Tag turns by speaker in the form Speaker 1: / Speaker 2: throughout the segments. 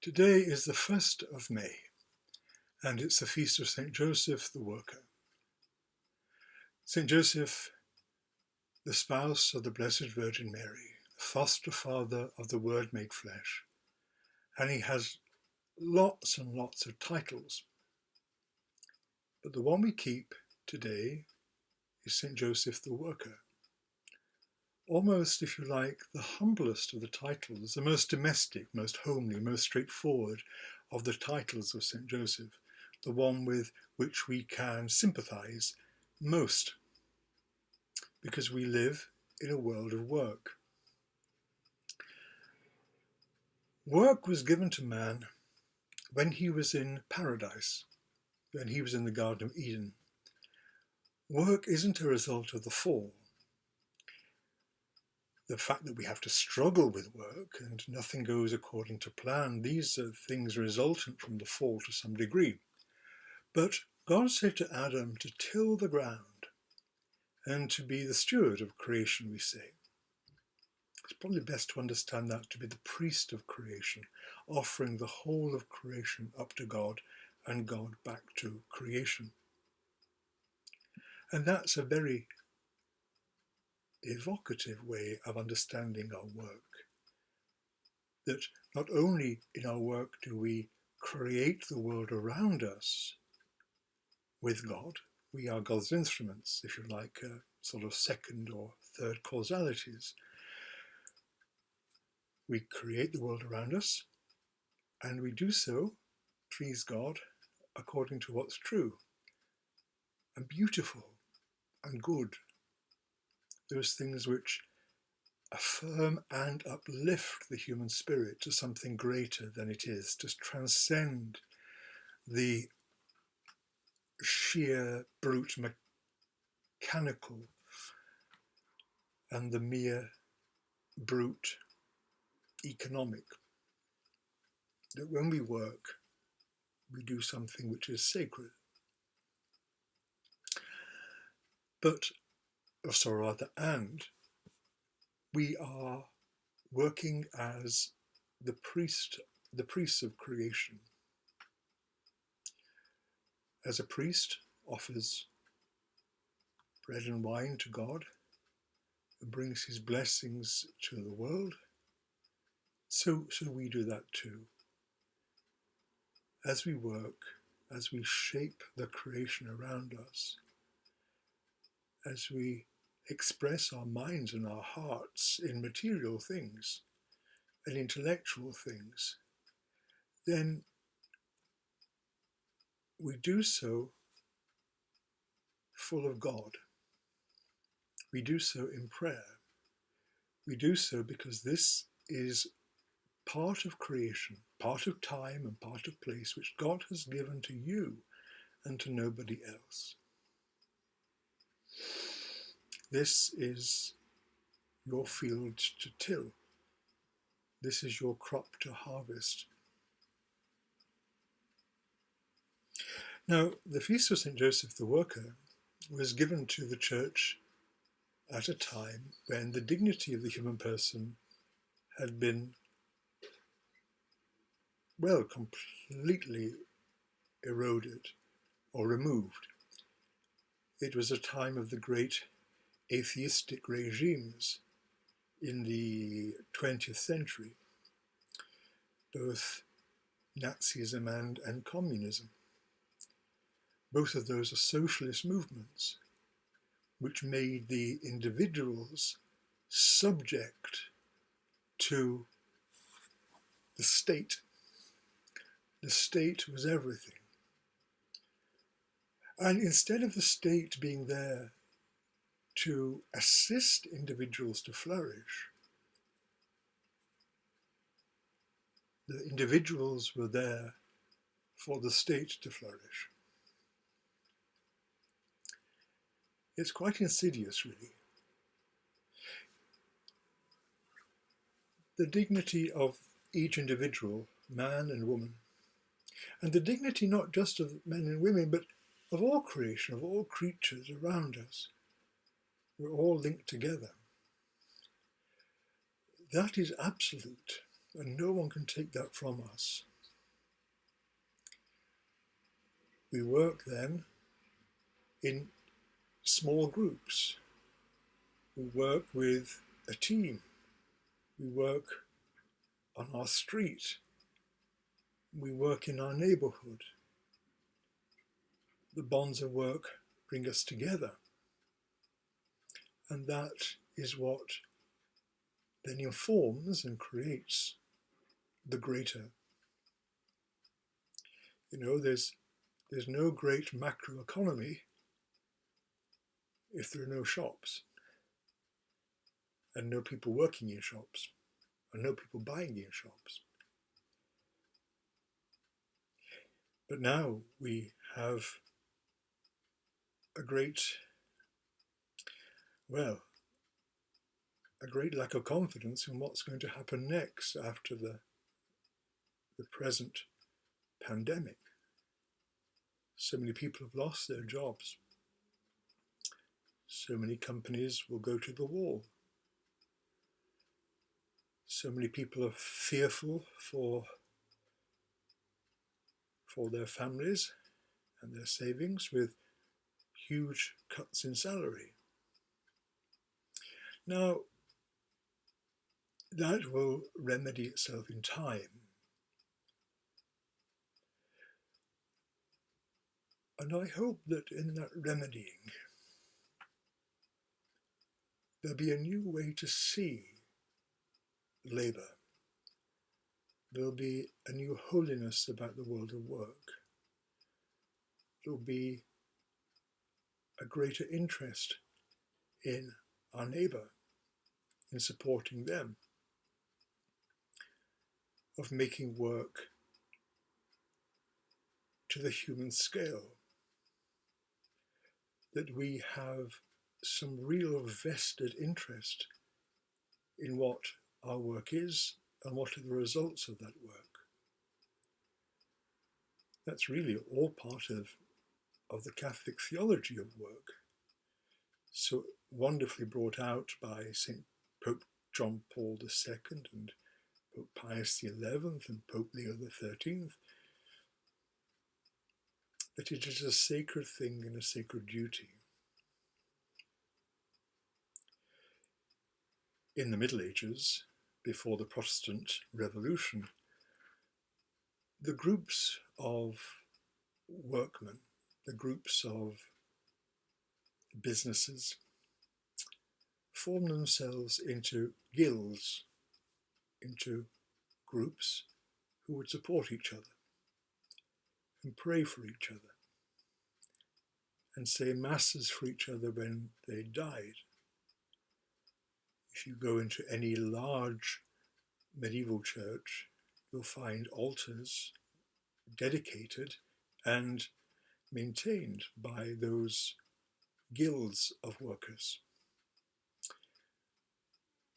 Speaker 1: Today is the 1st of May, and it's the feast of St. Joseph the Worker. St. Joseph, the spouse of the Blessed Virgin Mary, foster father of the Word made flesh, and he has lots and lots of titles. But the one we keep today is St. Joseph the Worker. Almost, if you like, the humblest of the titles, the most domestic, most homely, most straightforward of the titles of St. Joseph, the one with which we can sympathize most, because we live in a world of work. Work was given to man when he was in paradise, when he was in the Garden of Eden. Work isn't a result of the fall. The fact that we have to struggle with work and nothing goes according to plan, these are things resultant from the fall to some degree. But God said to Adam to till the ground and to be the steward of creation, we say. It's probably best to understand that to be the priest of creation, offering the whole of creation up to God and God back to creation. And that's a very evocative way of understanding our work. That not only in our work do we create the world around us with God, we are God's instruments, if you like, sort of second or third causalities. We create the world around us, and we do so, please God, according to what's true and beautiful and good. Those things which affirm and uplift the human spirit to something greater than it is, to transcend the sheer, brute, mechanical and the mere brute economic. That when we work, we do something which is sacred. But, or rather, and we are working as the priests of creation. As a priest offers bread and wine to God and brings his blessings to the world, so we do that too. As we work, as we shape the creation around us, as we express our minds and our hearts in material things and intellectual things, then we do so full of God. We do so in prayer. We do so because this is part of creation, part of time and part of place which God has given to you and to nobody else. This is your field to till. This is your crop to harvest. Now, the Feast of St. Joseph the Worker was given to the Church at a time when the dignity of the human person had been, well, completely eroded or removed. It was a time of the great atheistic regimes in the 20th century, both Nazism and communism. Both of those are socialist movements which made the individuals subject to the state. The state was everything. And instead of the state being there to assist individuals to flourish, the individuals were there for the state to flourish. It's quite insidious, really. The dignity of each individual, man and woman, and the dignity not just of men and women, but of all creation, of all creatures around us. We're all linked together. That is absolute, and no one can take that from us. We work then in small groups. We work with a team. We work on our street. We work in our neighborhood. The bonds of work bring us together. And that is what then informs and creates the greater. There's no great macroeconomy if there are no shops, and no people working in shops, and no people buying in shops. But now we have a great lack of confidence in what's going to happen next after the present pandemic. So many people have lost their jobs. So many companies will go to the wall. So many people are fearful for their families and their savings, with huge cuts in salary. Now, that will remedy itself in time. And I hope that in that remedying, there'll be a new way to see labour. There'll be a new holiness about the world of work. There'll be a greater interest in our neighbour, in supporting them, of making work to the human scale, that we have some real vested interest in what our work is and what are the results of that work. That's really all part of the Catholic theology of work, so wonderfully brought out by Pope John Paul II and Pope Pius XI and Pope Leo XIII, that it is a sacred thing and a sacred duty. In the Middle Ages, before the Protestant Revolution, the groups of workmen, the groups of businesses, formed themselves into guilds, into groups who would support each other and pray for each other and say masses for each other when they died. If you go into any large medieval church, you'll find altars dedicated and maintained by those guilds of workers.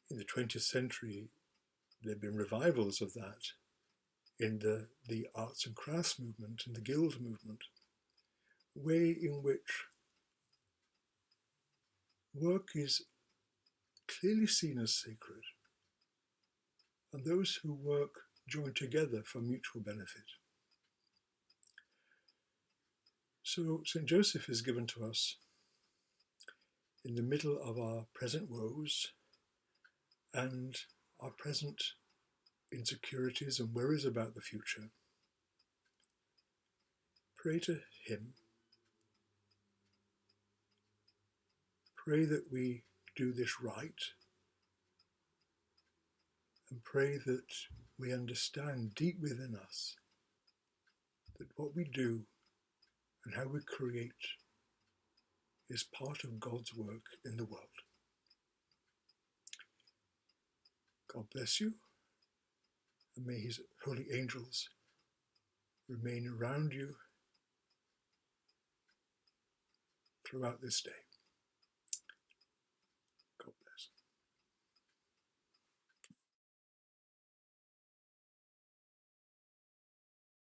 Speaker 1: In the 20th century, there have been revivals of that in the arts and crafts movement and the guild movement, way in which work is clearly seen as sacred, and those who work join together for mutual benefit. So St. Joseph is given to us in the middle of our present woes and our present insecurities and worries about the future. Pray to him. Pray that we do this right, and pray that we understand deep within us that what we do and how we create is part of God's work in the world. God bless you, and may his holy angels remain around you throughout this day.